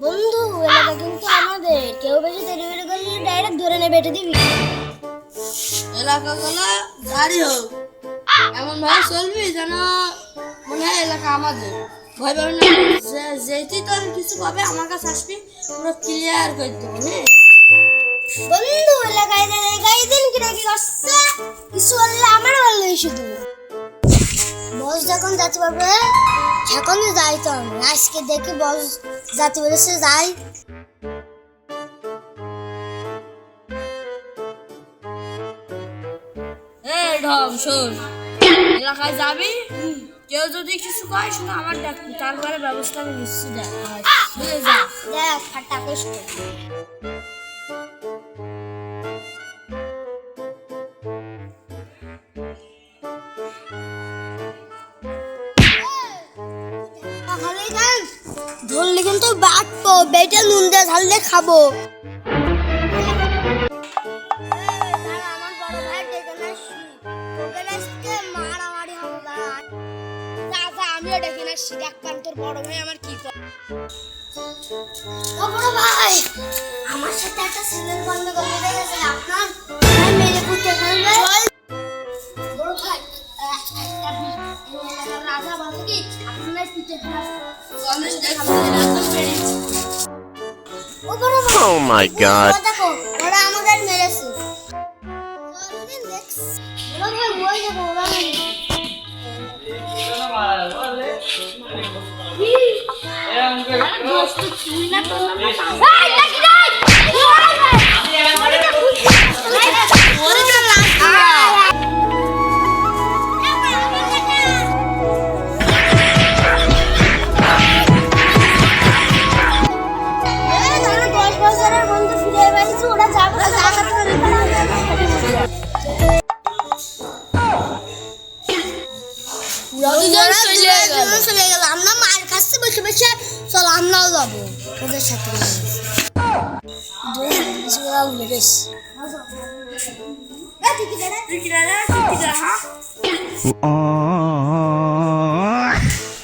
বন্ধু, এলাকা কিন্তু আমাদের, কেউ বেশি দেরি বেরি করলে ডাইরেক্ট ধরে নেবে, বেটে দিবি। এলাকাগুলো গাড়ি হোক, এমন ভাবে চলবি যেন মনে হয় এলাকা আমাদের। ভয় পাবি না, যেতেই তোর কিছু পাবে আমার কাছে আসবি, পুরো ক্লিয়ার করে দেবো। হ্যাঁ বন্ধু, এলাকায় দিন কি রেখে আসছে, কিছু বললে আমার বললে শুধু বস যখন যাতে পারবে এখন যাই, তো আমি আজকে দেখি বস যাতে বলেছে যাই। ঢং শোন, এলাকায় যাবি, কেউ যদি কিছু কয় শুনে আমার ডাকবি, তারপরে ব্যবস্থা আমি নিচ্ছি। দেখ বুঝে যা, দেখ ফাটা কষ্ট। ধরলে কিন্তু বাটবো, বেটে নুন দিয়ে ঝাললে খাবো। আমিও ডেকে নাসছি, দেখ পান তোর বড় ভাই আমার কি করে। ও বড় ভাই, আমার সাথে একটা সিজন বন্ধ করে রেখেছে, আপনার মেরে পুঁতে ফেলবে। বড় ভাই, রাজা বলে কি আপনার পুঁতে ফেলবে। ও বড় ভাই, Oh my god. দেখো ওরা আমাদের মেরেছে। বড় ভাই ওই দেখো ওরা চলে গেল। আমরা মার কাছে বসে বসে চল আমরাও যাবো ওদের সাথে। Oh.